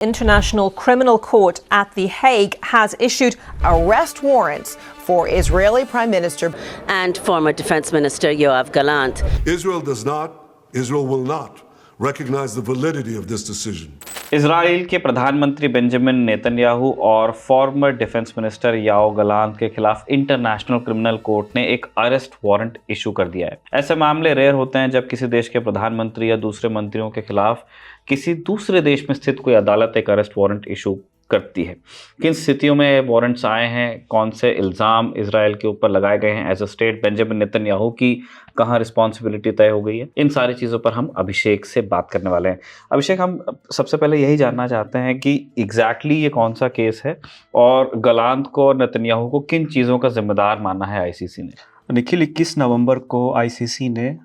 International Criminal Court at The Hague has issued arrest warrants for Israeli Prime Minister and former Defense Minister Yoav Gallant. Israel will not recognize the validity of this decision. Israel के प्रधानमंत्री Benjamin Netanyahu और farmer defence minister याओ गलांत के खिलाफ international criminal court ने एक arrest warrant issue कर दिया है। ऐसे मामले रेयर होते हैं जब किसी देश के प्रधानमंत्री या दूसरे मंत्रियों के खिलाफ किसी दूसरे देश में स्थित कोई अदालत एक अरेस्ट वारंट इशू करती है। किन स्थितियों में वारंट्स आए हैं, कौन से इल्ज़ाम इजराइल के ऊपर लगाए गए हैं as a state, Benjamin Netanyahu की कहाँ रिस्पॉन्सिबिलिटी तय हो गई है, इन सारी चीज़ों पर हम अभिषेक से बात करने वाले हैं। अभिषेक, हम सबसे पहले यही जानना चाहते हैं कि एग्जैक्टली ये कौन सा केस है और गलांत को और नेतन्याहू को किन चीज़ों का जिम्मेदार माना है आईसीसी ने। निखिल, 21 नवंबर को आईसीसी ने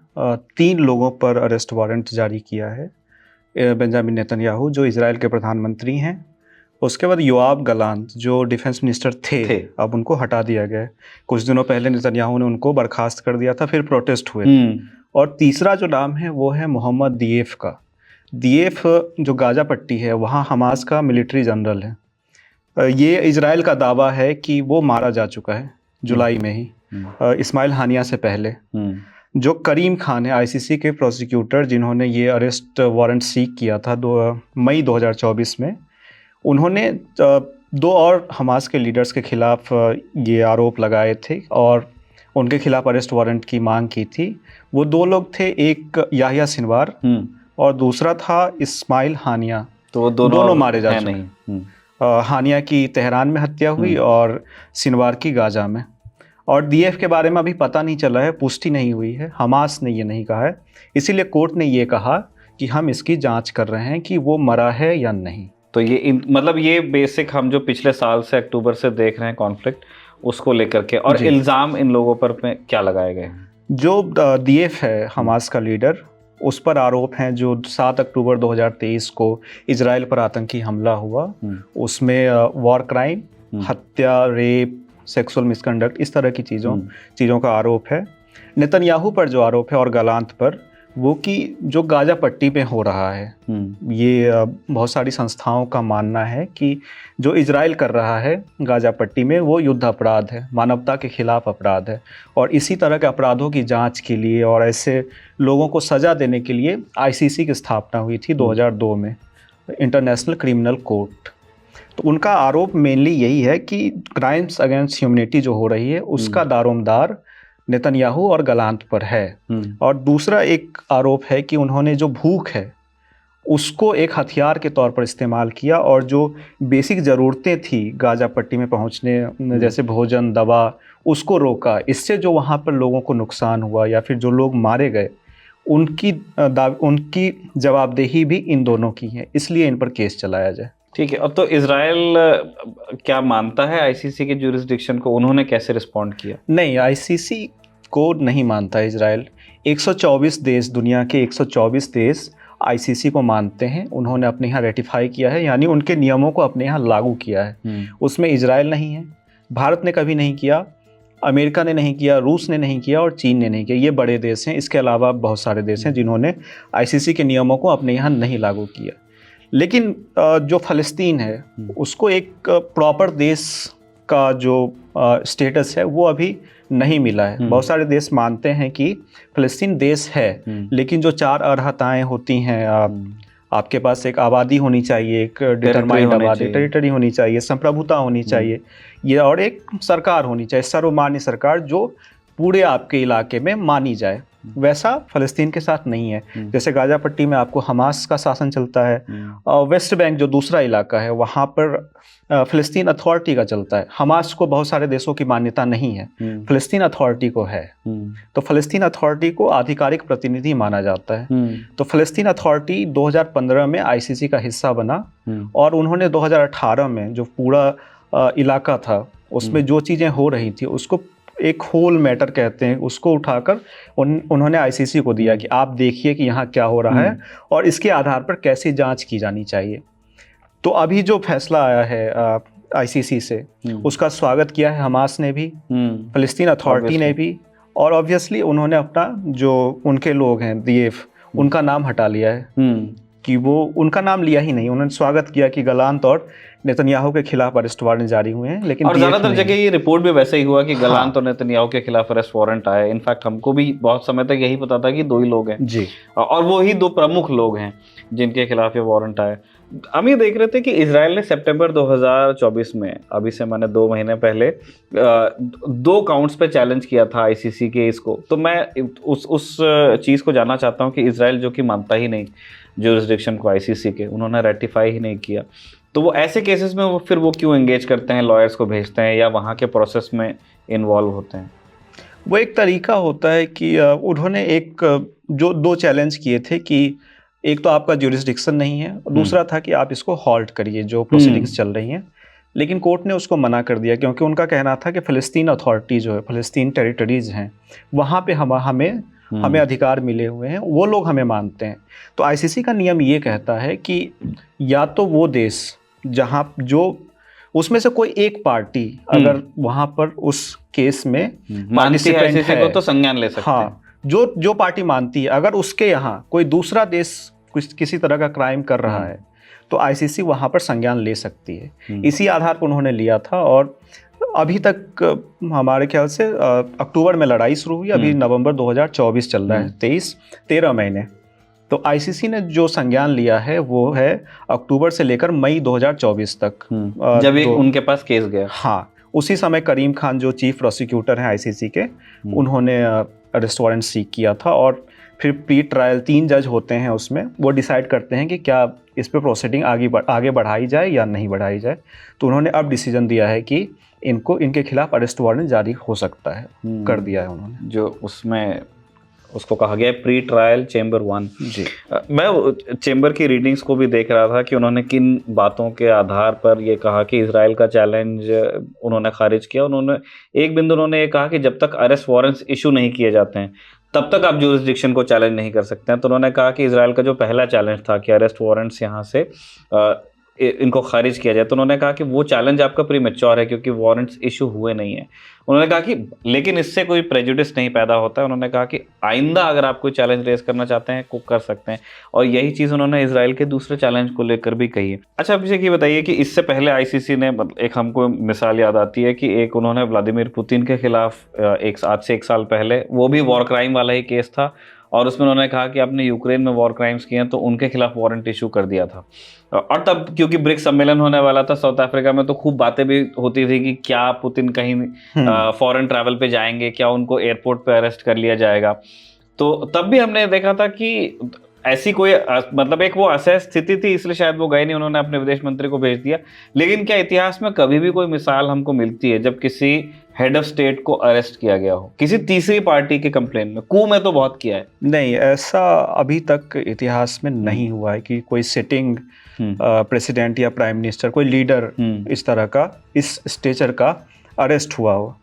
3 लोगों पर अरेस्ट वारंट जारी किया है। बेंजामिन नेतन्याहू जो इजराइल के प्रधानमंत्री हैं, उसके बाद योआव गलांत जो डिफेंस मिनिस्टर थे, अब उनको हटा दिया गया। कुछ दिनों पहले नेतन्याहू ने उनको बर्खास्त कर दिया था, फिर प्रोटेस्ट हुए। और तीसरा जो नाम है वो है मोहम्मद दिएफ का। दिएफ जो गाजा पट्टी है वहाँ हमास का मिलिट्री जनरल है। ये इजराइल का दावा है कि वो मारा जा चुका है जुलाई में ही, इस्माइल हानिया से पहले। जो करीम खान है आईसीसी के प्रोसिक्यूटर जिन्होंने ये अरेस्ट वारंट सीक किया था मई 2024 में, उन्होंने 2 और हमास के लीडर्स के खिलाफ ये आरोप लगाए थे और उनके खिलाफ अरेस्ट वारंट की मांग की थी। वो 2 लोग थे, एक याहिया सिनवार और दूसरा था इस्माइल हानिया। तो वो दोनों मारे जा चुके। हानिया की तेहरान में हत्या हुई और सिनवार की गाजा में। और डीएफ के बारे में अभी पता नहीं चला है, पुष्टि नहीं हुई है, हमास ने ये नहीं कहा है। इसीलिए कोर्ट ने ये कहा कि हम इसकी जांच कर रहे हैं कि वो मरा है या नहीं। तो ये मतलब ये बेसिक हम जो पिछले साल से अक्टूबर से देख रहे हैं कॉन्फ्लिक्ट, उसको लेकर के। और इल्ज़ाम इन लोगों पर क्या लगाए गए हैं? जो डीएफ है हमास का लीडर, उस पर आरोप हैं जो 7 अक्टूबर 2023 को इजराइल पर आतंकी हमला हुआ, उसमें वॉर क्राइम, हत्या, रेप, सेक्सुअल मिसकंडक्ट, इस तरह की चीज़ों का आरोप है। नेतन्याहू पर जो आरोप है और गलांत पर, वो कि जो गाजा पट्टी पे हो रहा है, ये बहुत सारी संस्थाओं का मानना है कि जो इजराइल कर रहा है गाजा पट्टी में वो युद्ध अपराध है, मानवता के खिलाफ अपराध है। और इसी तरह के अपराधों की जांच के लिए और ऐसे लोगों को सज़ा देने के लिए आईसीसी की स्थापना हुई थी 2002 में, इंटरनेशनल क्रिमिनल कोर्ट। तो उनका आरोप मेनली यही है कि क्राइम्स अगेंस्ट ह्यूमैनिटी जो हो रही है उसका दारोमदार नेतन्याहू और गलांत पर है। और दूसरा एक आरोप है कि उन्होंने जो भूख है उसको एक हथियार के तौर पर इस्तेमाल किया और जो बेसिक ज़रूरतें थी गाजा पट्टी में पहुंचने, जैसे भोजन, दवा, उसको रोका। इससे जो वहां पर लोगों को नुकसान हुआ या फिर जो लोग मारे गए, उनकी जवाबदेही भी इन दोनों की है, इसलिए इन पर केस चलाया जाए। ठीक है। अब तो इजराइल क्या मानता है आईसीसी के ज्यूरिसडिक्शन को? उन्होंने कैसे रिस्पॉन्ड किया? नहीं, आईसीसी को नहीं मानता इजराइल। 124 देश, दुनिया के 124 देश आईसीसी को मानते हैं। उन्होंने अपने यहाँ रेटिफाई किया है, यानी उनके नियमों को अपने यहाँ लागू किया है। उसमें इजराइल नहीं है, भारत ने कभी नहीं किया, अमेरिका ने नहीं किया, रूस ने नहीं किया और चीन ने नहीं किया। ये बड़े देश हैं। इसके अलावा बहुत सारे देश हैं जिन्होंने आईसीसी के नियमों को अपने यहाँ नहीं लागू किया। लेकिन जो फ़लस्तीन है उसको एक प्रॉपर देश का जो स्टेटस है वो अभी नहीं मिला है। बहुत सारे देश मानते हैं कि फ़लस्तीन देश है, लेकिन जो 4 अर्हताएँ होती हैं, आपके पास एक आबादी होनी चाहिए, एक डिटरमाइंड आबादी, टेरिटरी होनी चाहिए, संप्रभुता होनी चाहिए, ये और एक सरकार होनी चाहिए, सर्वमान्य सरकार जो पूरे आपके इलाके में मानी जाए। वैसा फ़लस्तीन के साथ नहीं है। जैसे गाजा पट्टी में आपको हमास का शासन चलता है, वेस्ट बैंक जो दूसरा इलाका है वहाँ पर फ़लस्तीन अथॉरिटी का चलता है। हमास को बहुत सारे देशों की मान्यता नहीं है, फ़लस्तीन अथॉरिटी को है। तो फ़लस्तीन अथॉरिटी को आधिकारिक प्रतिनिधि माना जाता है। तो फ़लस्तीन अथॉरिटी 2015 में आईसीसी का हिस्सा बना और उन्होंने 2018 में जो पूरा इलाका था उसमें जो चीज़ें हो रही थी उसको एक होल मैटर कहते हैं, उसको उठाकर उन्होंने आईसीसी को दिया कि आप देखिए कि यहाँ क्या हो रहा है और इसके आधार पर कैसी जांच की जानी चाहिए। तो अभी जो फैसला आया है आईसीसी से, उसका स्वागत किया है हमास ने भी, फ़लस्तीन अथॉरिटी ने भी, और ऑब्वियसली उन्होंने अपना जो उनके लोग हैं डीएफ, उनका नाम हटा लिया है। कि वो उनका नाम लिया ही नहीं। उन्होंने स्वागत किया कि गलांत और नेतन्याहू के खिलाफ अरेस्ट वारंट जारी हुए हैं, लेकिन और ज्यादातर जगह ये रिपोर्ट भी वैसे ही हुआ कि गलांत हाँ। और नेतन्याहू के खिलाफ अरेस्ट वारंट आए। इनफैक्ट हमको भी बहुत समय तक यही पता था कि 2 ही लोग हैं जी, और वो ही 2 प्रमुख लोग हैं जिनके खिलाफ ये वारंट आए। हम ये देख रहे थे कि इजराइल ने सितंबर 2024 में, अभी से मैंने 2 महीने पहले 2 काउंट्स पे चैलेंज किया था आईसीसी के इसको। तो मैं उस चीज़ को जानना चाहता हूँ कि इजराइल जो कि मानता ही नहीं ज्यूरिसडिक्शन को आईसीसी के, उन्होंने रेटिफाई ही नहीं किया, तो वो ऐसे केसेस में वो क्यों एंगेज करते हैं, लॉयर्स को भेजते हैं या वहाँ के प्रोसेस में इन्वॉल्व होते हैं? वो एक तरीका होता है कि उन्होंने एक जो 2 चैलेंज किए थे कि एक तो आपका ज्यूरिसडिक्शन नहीं है और दूसरा था कि आप इसको हॉल्ट करिए जो प्रोसीडिंग्स चल रही हैं। लेकिन कोर्ट ने उसको मना कर दिया क्योंकि उनका कहना था कि फ़लस्तीन अथॉरिटी जो है, फ़लस्तीन टेरिटरीज़ हैं, वहाँ पे हमें अधिकार मिले हुए हैं, वो लोग हमें मानते हैं। तो आईसीसी का नियम ये कहता है कि या तो वो देश जहाँ जो उसमें से कोई एक पार्टी अगर वहाँ पर उस केस में मानती है आईसीसी को तो संज्ञान ले सकते हैं। हाँ, जो पार्टी मानती है, अगर उसके यहाँ कोई दूसरा देश किसी तरह का क्राइम कर रहा है तो आईसीसी वहाँ पर संज्ञान ले सकती है। इसी आधार पर उन्होंने लिया था और अभी तक हमारे ख्याल से अक्टूबर में लड़ाई शुरू हुई, अभी नवंबर 2024 चल रहा है, 13 महीने। तो आईसीसी ने जो संज्ञान लिया है वो है अक्टूबर से लेकर मई 2024 तक, जब उनके पास केस गया। हाँ, उसी समय करीम खान जो चीफ प्रोसिक्यूटर हैं आईसीसी के, उन्होंने अरेस्ट वारंट सीक किया था और फिर प्री ट्रायल 3 जज होते हैं उसमें, वो डिसाइड करते हैं कि क्या इस पे प्रोसीडिंग आगे बढ़ाई जाए या नहीं बढ़ाई जाए। तो उन्होंने अब डिसीजन दिया है कि इनके खिलाफ अरेस्ट वारंट जारी हो सकता है, कर दिया है उन्होंने। जो उसमें उसको कहा गया है प्री ट्रायल चैम्बर 1। जी, मैं चैम्बर की रीडिंग्स को भी देख रहा था कि उन्होंने किन बातों के आधार पर ये कहा कि इजराइल का चैलेंज उन्होंने खारिज किया। उन्होंने एक बिंदु उन्होंने ये कहा कि जब तक अरेस्ट वारंट्स इशू नहीं किए जाते हैं तब तक आप ज्यूरिसडिक्शन को चैलेंज नहीं कर सकते हैं। तो उन्होंने कहा कि इजराइल का जो पहला चैलेंज था कि अरेस्ट वारंट्स यहाँ से इनको खारिज किया जाए, तो उन्होंने कहा कि वो चैलेंज आपका प्रीमेच्योर है क्योंकि वारंट्स इशू हुए नहीं है। उन्होंने कहा कि लेकिन इससे कोई प्रेजुडिस नहीं पैदा होता है। उन्होंने कहा कि आइंदा अगर आप कोई चैलेंज रेस करना चाहते हैं को कर सकते हैं, और यही चीज़ उन्होंने इजराइल के दूसरे चैलेंज को लेकर भी कही है। अच्छा, अभिषेक ये बताइए कि इससे पहले आईसीसी ने, एक हमको मिसाल याद आती है कि एक उन्होंने व्लादिमीर पुतिन के खिलाफ आज से 1 साल पहले, वो भी वॉर क्राइम वाला ही केस था, और उसमें उन्होंने कहा कि आपने यूक्रेन में वॉर क्राइम्स किए हैं, तो उनके खिलाफ वारंट इशू कर दिया था। और तब क्योंकि ब्रिक्स सम्मेलन होने वाला था साउथ अफ्रीका में, तो खूब बातें भी होती थी कि क्या पुतिन कहीं फॉरेन ट्रैवल पे जाएंगे, क्या उनको एयरपोर्ट पे अरेस्ट कर लिया जाएगा। तो तब भी हमने देखा था कि ऐसी कोई मतलब एक वो असह स्थिति थी, इसलिए शायद वो गए नहीं, उन्होंने अपने विदेश मंत्री को भेज दिया। लेकिन क्या इतिहास में कभी भी कोई मिसाल हमको मिलती है जब किसी हेड ऑफ स्टेट को अरेस्ट किया गया हो किसी तीसरी पार्टी के कंप्लेन में? कू में तो बहुत किया है। नहीं, ऐसा अभी तक इतिहास में नहीं हुआ है कि कोई सिटिंग प्रेसिडेंट या प्राइम मिनिस्टर, कोई लीडर इस तरह का, इस स्टेचर का अरेस्ट हुआ हो।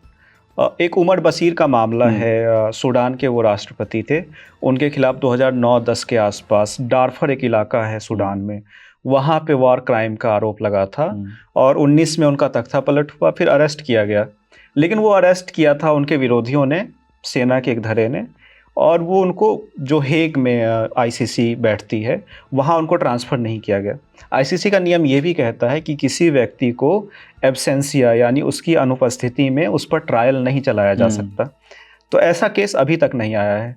एक उमर बशीर का मामला है, सूडान के वो राष्ट्रपति थे, उनके खिलाफ 2009-10 के आसपास डारफर एक इलाका है सूडान में, वहाँ पे वॉर क्राइम का आरोप लगा था और 19 में उनका तख्ता पलट हुआ, फिर अरेस्ट किया गया। लेकिन वो अरेस्ट किया था उनके विरोधियों ने, सेना के एक धड़े ने, और वो उनको जो हेग में आईसीसी बैठती है वहाँ उनको ट्रांसफ़र नहीं किया गया। आईसीसी का नियम ये भी कहता है कि किसी व्यक्ति को एब्सेंसिया यानी उसकी अनुपस्थिति में उस पर ट्रायल नहीं चलाया जा सकता। तो ऐसा केस अभी तक नहीं आया है।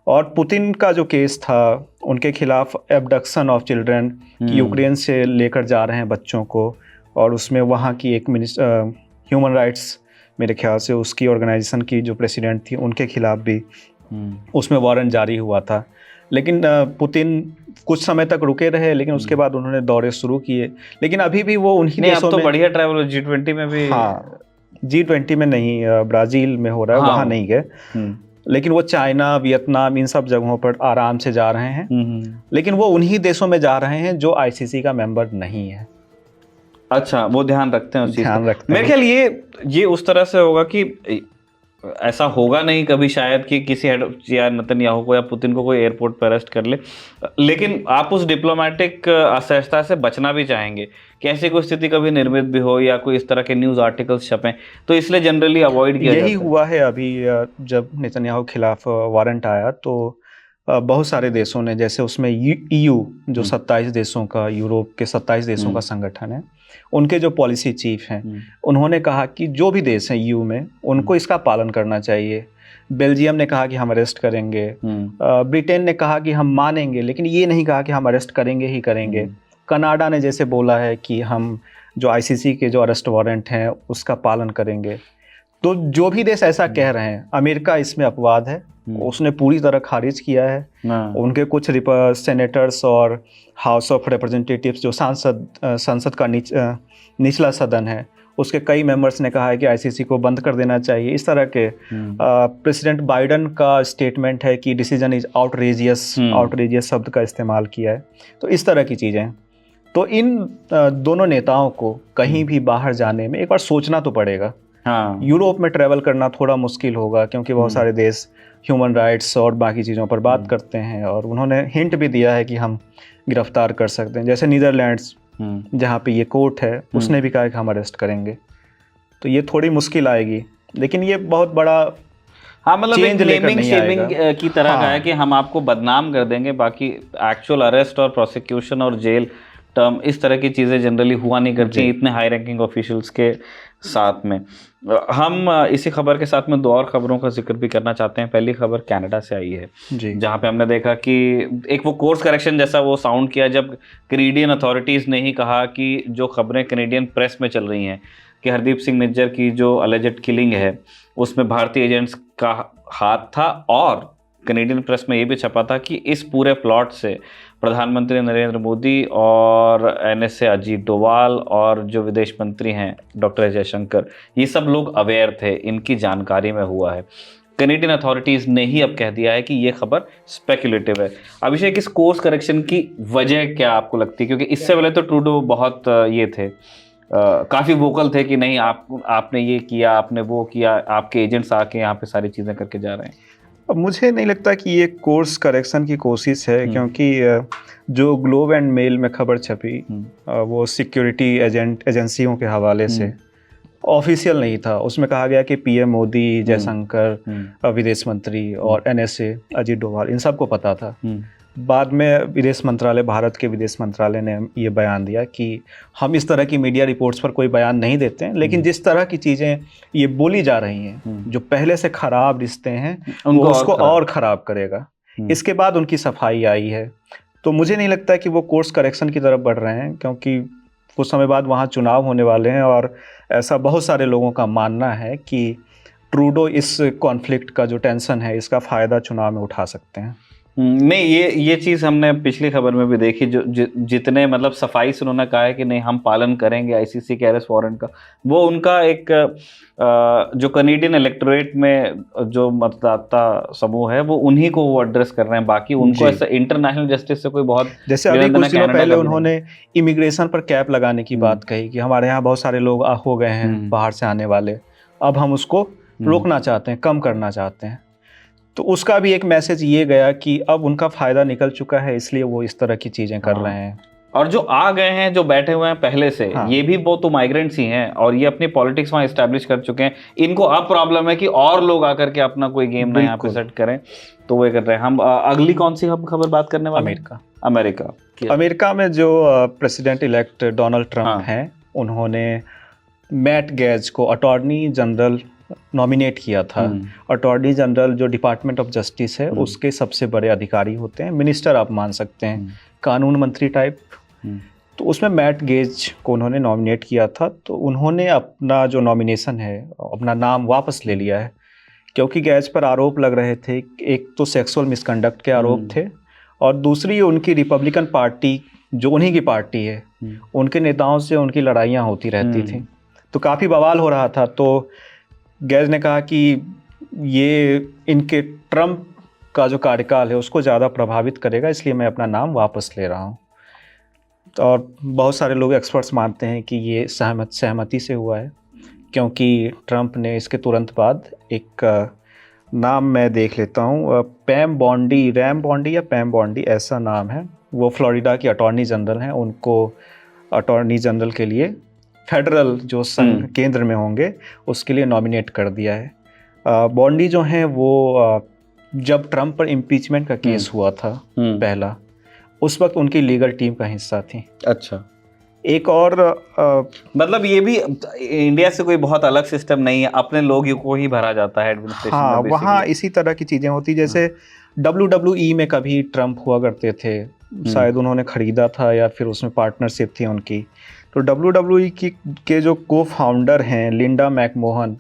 और पुतिन का जो केस था, उनके खिलाफ एब्डक्शन ऑफ चिल्ड्रन, यूक्रेन से लेकर जा रहे हैं बच्चों को, और उसमें वहाँ की एक ह्यूमन राइट्स, मेरे ख्याल से उसकी ऑर्गेनाइजेशन की जो प्रेसिडेंट थी, उनके खिलाफ भी उसमें वारंट जारी हुआ था। लेकिन पुतिन कुछ समय तक रुके रहे, लेकिन उसके बाद उन्होंने दौरे शुरू किए। लेकिन अभी भी वो उन्हीं देशों तो में, बढ़िया ट्रैवल G20 में भी, हाँ G20 में नहीं, ब्राज़ील में हो रहा है, वहाँ नहीं गए। लेकिन वो चाइना, वियतनाम, इन सब जगहों पर आराम से जा रहे हैं। लेकिन वो उन्हीं देशों में जा रहे हैं जो आईसीसी का मेंबर नहीं है। अच्छा, वो ध्यान रखते हैं उस चीज़ ध्यान रखते हैं। मेरे ख्याल ये उस तरह से होगा कि ऐसा होगा नहीं कभी शायद कि किसी हेड या नेतन्याहू को या पुतिन को कोई एयरपोर्ट पर अरेस्ट कर ले। लेकिन आप उस डिप्लोमेटिक असहजता से बचना भी चाहेंगे कि ऐसी कोई स्थिति कभी निर्मित भी हो या कोई इस तरह के न्यूज़ आर्टिकल्स छपें, तो इसलिए जनरली अवॉइड किया जाता है। यही हुआ है अभी, जब नेतन्याहू के खिलाफ वारंट आया तो बहुत सारे देशों ने, जैसे उसमें EU जो 27 देशों का, यूरोप के 27 देशों का संगठन है, उनके जो पॉलिसी चीफ हैं उन्होंने कहा कि जो भी देश हैं EU में उनको इसका पालन करना चाहिए। बेल्जियम ने कहा कि हम अरेस्ट करेंगे, ब्रिटेन ने कहा कि हम मानेंगे, लेकिन ये नहीं कहा कि हम अरेस्ट करेंगे ही करेंगे। कनाडा ने जैसे बोला है कि हम जो ICC के जो अरेस्ट वारंट हैं उसका पालन करेंगे। तो जो भी देश ऐसा कह रहे हैं, अमेरिका इसमें अपवाद है, उसने पूरी तरह खारिज किया है। उनके कुछ सेनेटर्स और हाउस ऑफ रिप्रेजेंटेटिव्स जो संसद का निचला सदन है, उसके कई मेंबर्स ने कहा है कि ICC को बंद कर देना चाहिए। इस तरह के प्रेसिडेंट बाइडन का स्टेटमेंट है कि डिसीजन इज आउटरेजियस शब्द का इस्तेमाल किया है। तो इस तरह की चीज़ें, तो इन दोनों नेताओं को कहीं भी बाहर जाने में एक बार सोचना तो पड़ेगा। यूरोप में ट्रैवल करना थोड़ा मुश्किल होगा क्योंकि बहुत सारे देश ह्यूमन राइट्स और बाकी चीज़ों पर बात करते हैं, और उन्होंने हिंट भी दिया है कि हम गिरफ्तार कर सकते हैं। जैसे नीदरलैंड्स जहाँ पे ये कोर्ट है, उसने भी कहा कि हम अरेस्ट करेंगे। तो ये थोड़ी मुश्किल आएगी, लेकिन ये बहुत बड़ा मतलब एक नेमिंग शेमिंग की तरह का है कि हम आपको बदनाम कर देंगे, बाकी एक्चुअल अरेस्ट और प्रोसिक्यूशन और जेल टर्म इस तरह की चीज़ें जनरली हुआ नहीं करती इतने हाई रैंकिंग ऑफिशियल्स के साथ में। हम इसी खबर के साथ में दो और खबरों का जिक्र भी करना चाहते हैं। पहली खबर कनाडा से आई है, जहां पे हमने देखा कि एक वो कोर्स करेक्शन जैसा वो साउंड किया जब कैनेडियन अथॉरिटीज़ ने ही कहा कि जो खबरें कैनेडियन प्रेस में चल रही हैं कि हरदीप सिंह निज्जर की जो अलेजेड किलिंग है उसमें भारतीय एजेंट्स का हाथ था, और कैनेडियन प्रेस में ये भी छपा था कि इस पूरे प्लॉट से प्रधानमंत्री नरेंद्र मोदी और NSA अजीत डोवाल और जो विदेश मंत्री हैं डॉक्टर जयशंकर, ये सब लोग अवेयर थे, इनकी जानकारी में हुआ है। कैनेडियन अथॉरिटीज़ ने ही अब कह दिया है कि ये खबर स्पेकुलेटिव है। अभिषेक, इस कोर्स करेक्शन की वजह क्या आपको लगती है? क्योंकि इससे पहले तो ट्रूडो बहुत ये थे, काफ़ी वोकल थे कि नहीं आपने ये किया, आपने वो किया, आपके एजेंट्स आके यहाँ पे सारी चीज़ें करके जा रहे हैं। अब मुझे नहीं लगता कि ये कोर्स करेक्शन की कोशिश है, क्योंकि जो ग्लोब एंड मेल में खबर छपी वो सिक्योरिटी एजेंसियों के हवाले से ऑफिशियल नहीं था। उसमें कहा गया कि PM मोदी, जयशंकर विदेश मंत्री और NSA अजीत डोभाल, इन सबको पता था। बाद में विदेश मंत्रालय, भारत के विदेश मंत्रालय ने ये बयान दिया कि हम इस तरह की मीडिया रिपोर्ट्स पर कोई बयान नहीं देते हैं, लेकिन जिस तरह की चीज़ें ये बोली जा रही हैं, जो पहले से खराब रिश्ते हैं वो उसको और ख़राब करेगा। इसके बाद उनकी सफाई आई है, तो मुझे नहीं लगता कि वो कोर्स करेक्शन की तरफ बढ़ रहे हैं, क्योंकि कुछ समय बाद वहाँ चुनाव होने वाले हैं और ऐसा बहुत सारे लोगों का मानना है कि ट्रूडो इस कॉन्फ्लिक्ट का जो टेंशन है इसका फ़ायदा चुनाव में उठा सकते हैं। नहीं, ये चीज़ हमने पिछली खबर में भी देखी, जो जितने मतलब सफाई से उन्होंने कहा है कि नहीं हम पालन करेंगे ICC के अरेस्ट वारंट का, वो उनका एक जो कैनेडियन इलेक्टोरेट में जो मतदाता समूह है वो उन्हीं को वो एड्रेस कर रहे हैं, बाकी उनको ऐसा इंटरनेशनल जस्टिस से कोई बहुत, जैसे अभी कुछ दिनों पहले उन्होंने इमिग्रेशन पर कैप लगाने की बात कही कि हमारे यहाँ बहुत सारे लोग हो गए हैं बाहर से आने वाले, अब हम उसको रोकना चाहते हैं, कम करना चाहते हैं। तो उसका भी एक मैसेज ये गया कि अब उनका फ़ायदा निकल चुका है, इसलिए वो इस तरह की चीज़ें कर रहे हैं। और जो आ गए हैं, जो बैठे हुए हैं पहले से, ये भी वो तो माइग्रेंट्स ही हैं और ये अपनी पॉलिटिक्स वहाँ इस्टेब्लिश कर चुके हैं। इनको अब प्रॉब्लम है कि और लोग आकर के अपना कोई गेम ना यहाँ पे सेट करें, तो वो कर रहे हैं। हम अगली कौन सी हम खबर बात करने वाले? अमेरिका में जो प्रेसिडेंट इलेक्ट डोनाल्ड ट्रंप हैं, उन्होंने मैट गेज को अटॉर्नी जनरल नॉमिनेट किया था। अटॉर्नी जनरल जो डिपार्टमेंट ऑफ जस्टिस है उसके सबसे बड़े अधिकारी होते हैं, मिनिस्टर आप मान सकते हैं, कानून मंत्री टाइप। तो उसमें मैट गेज को उन्होंने नॉमिनेट किया था, तो उन्होंने अपना जो नॉमिनेशन है, अपना नाम वापस ले लिया है, क्योंकि गेज पर आरोप लग रहे थे। एक तो सेक्सुअल मिसकंडक्ट के आरोप थे, और दूसरी उनकी रिपब्लिकन पार्टी जो उन्हीं की पार्टी है, उनके नेताओं से उनकी लड़ाइयाँ होती रहती थी, तो काफ़ी बवाल हो रहा था। तो गेज ने कहा कि ये इनके ट्रंप का जो कार्यकाल है उसको ज़्यादा प्रभावित करेगा, इसलिए मैं अपना नाम वापस ले रहा हूँ। और बहुत सारे लोग, एक्सपर्ट्स मानते हैं कि ये सहमति से हुआ है, क्योंकि ट्रंप ने इसके तुरंत बाद एक नाम मैं देख लेता हूँ, पैम बॉन्डी, रैम बॉन्डी या पैम बॉन्डी ऐसा नाम है, वो फ्लोरिडा की अटॉर्नी जनरल हैं, उनको अटॉर्नी जनरल के लिए फेडरल जो संघ केंद्र में होंगे उसके लिए नॉमिनेट कर दिया है। बॉन्डी जो हैं वो जब ट्रम्प पर इम्पीचमेंट का केस हुआ था पहला, उस वक्त उनकी लीगल टीम का हिस्सा थी। अच्छा, एक और मतलब ये भी इंडिया से कोई बहुत अलग सिस्टम नहीं है, अपने लोग को ही भरा जाता है एडमिनिस्ट्रेशन हाँ, में वहाँ इसी तरह की चीज़ें होती, जैसे WWE में कभी ट्रम्प हुआ करते थे, शायद उन्होंने खरीदा था या फिर उसमें पार्टनरशिप थी उनकी। तो WWE के जो को फाउंडर हैं लिंडा मैकमोहन,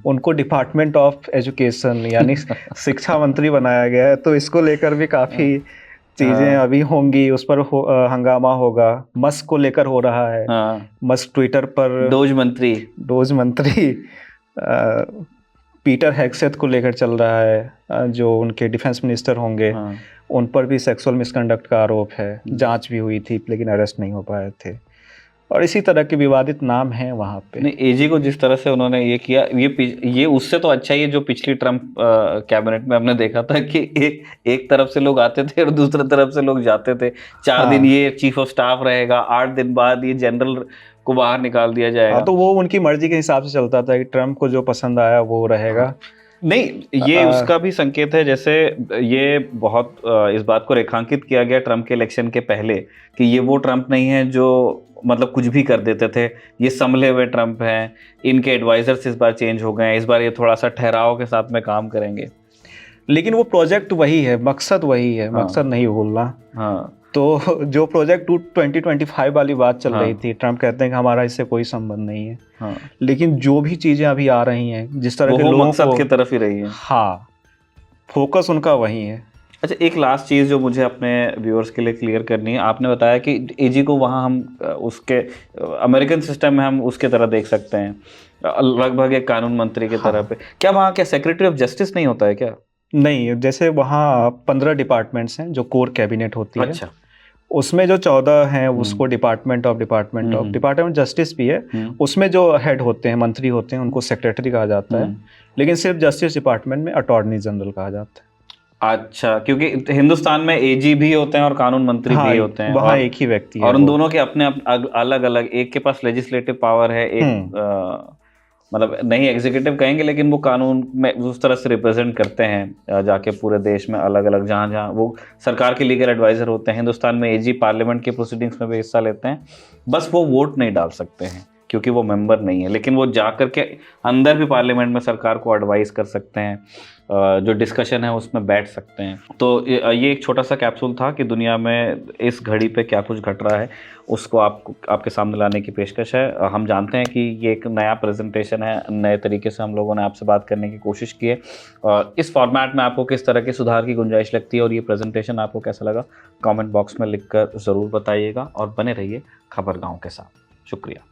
उनको डिपार्टमेंट ऑफ एजुकेशन यानी शिक्षा मंत्री बनाया गया है। तो इसको लेकर भी काफ़ी चीज़ें अभी होंगी, उस पर हंगामा होगा। मस्क को लेकर हो रहा है। मस्क ट्विटर पर डोज मंत्री पीटर हेग्सेथ को लेकर चल रहा है, जो उनके डिफेंस मिनिस्टर होंगे। उन पर भी सेक्सुअल मिसकंडक्ट का आरोप है। जांच भी हुई थी लेकिन अरेस्ट नहीं हो पाए थे। और इसी तरह के विवादित नाम हैं वहाँ पे। नहीं, एजी को जिस तरह से उन्होंने ये किया, ये उससे तो अच्छा ही है जो पिछली ट्रम्प कैबिनेट में हमने देखा था कि एक तरफ से लोग आते थे और दूसरी तरफ से लोग जाते थे। 4 दिन ये चीफ ऑफ स्टाफ रहेगा, 8 दिन बाद ये जनरल को बाहर निकाल दिया जाएगा। तो वो उनकी मर्जी के हिसाब से चलता था कि ट्रम्प को जो पसंद आया वो रहेगा। नहीं, ये उसका भी संकेत है, जैसे ये बहुत इस बात को रेखांकित किया गया ट्रम्प के इलेक्शन के पहले कि ये वो ट्रम्प नहीं है जो मतलब कुछ भी कर देते थे, ये संभले हुए ट्रम्प हैं, इनके एडवाइजर्स इस बार चेंज हो गए हैं, इस बार ये थोड़ा सा ठहराव के साथ में काम करेंगे। लेकिन वो प्रोजेक्ट वही है, मकसद वही है। मकसद नहीं भूलना। तो जो प्रोजेक्ट 2025 वाली बात चल रही थी, ट्रम्प कहते हैं कि हमारा इससे कोई संबंध नहीं है। लेकिन जो भी चीजें अभी आ रही हैं, जिस तरह के लोगों मकसद की तरफ ही रही है। हाँ, फोकस उनका वही है। अच्छा, एक लास्ट चीज़ जो मुझे अपने व्यूअर्स के लिए क्लियर करनी है, आपने बताया कि एजी को वहाँ हम उसके अमेरिकन सिस्टम में हम उसके तरह देख सकते हैं, लगभग एक कानून मंत्री की तरह पे। क्या वहाँ क्या सेक्रेटरी ऑफ जस्टिस नहीं होता है क्या? नहीं, जैसे वहाँ 15 डिपार्टमेंट्स हैं जो कोर कैबिनेट होती है। अच्छा, उसमें जो 14 हैं उसको डिपार्टमेंट ऑफ जस्टिस भी है। उसमें जो हेड होते हैं, मंत्री होते हैं, उनको सेक्रेटरी कहा जाता है। लेकिन सिर्फ जस्टिस डिपार्टमेंट में अटॉर्नी जनरल कहा जाता है। अच्छा, क्योंकि हिंदुस्तान में एजी भी होते हैं और कानून मंत्री भी होते हैं, वहाँ एक ही व्यक्ति है। और उन दोनों के अपने अलग अलग, एक के पास लेजिस्लेटिव पावर है, एक मतलब नहीं एग्जीक्यूटिव कहेंगे लेकिन वो कानून में उस तरह से रिप्रेजेंट करते हैं जाके पूरे देश में अलग अलग, जहाँ जहाँ वो सरकार के लीगल एडवाइजर होते हैं। हिंदुस्तान में एजी पार्लियामेंट के प्रोसीडिंग्स में भी हिस्सा लेते हैं, बस वो वोट नहीं डाल सकते हैं क्योंकि वो मेंबर नहीं है, लेकिन वो जा कर के अंदर भी पार्लियामेंट में सरकार को एडवाइस कर सकते हैं, जो डिस्कशन है उसमें बैठ सकते हैं। तो ये एक छोटा सा कैप्सूल था कि दुनिया में इस घड़ी पे क्या कुछ घट रहा है, उसको आपके सामने लाने की पेशकश है। हम जानते हैं कि ये एक नया प्रेजेंटेशन है, नए तरीके से हम लोगों ने आपसे बात करने की कोशिश की है। इस फॉर्मेट में आपको किस तरह के सुधार की गुंजाइश लगती है और ये प्रेजेंटेशन आपको कैसा लगा, कमेंट बॉक्स में लिखकर ज़रूर बताइएगा और बने रहिए खबरगांव के साथ। शुक्रिया।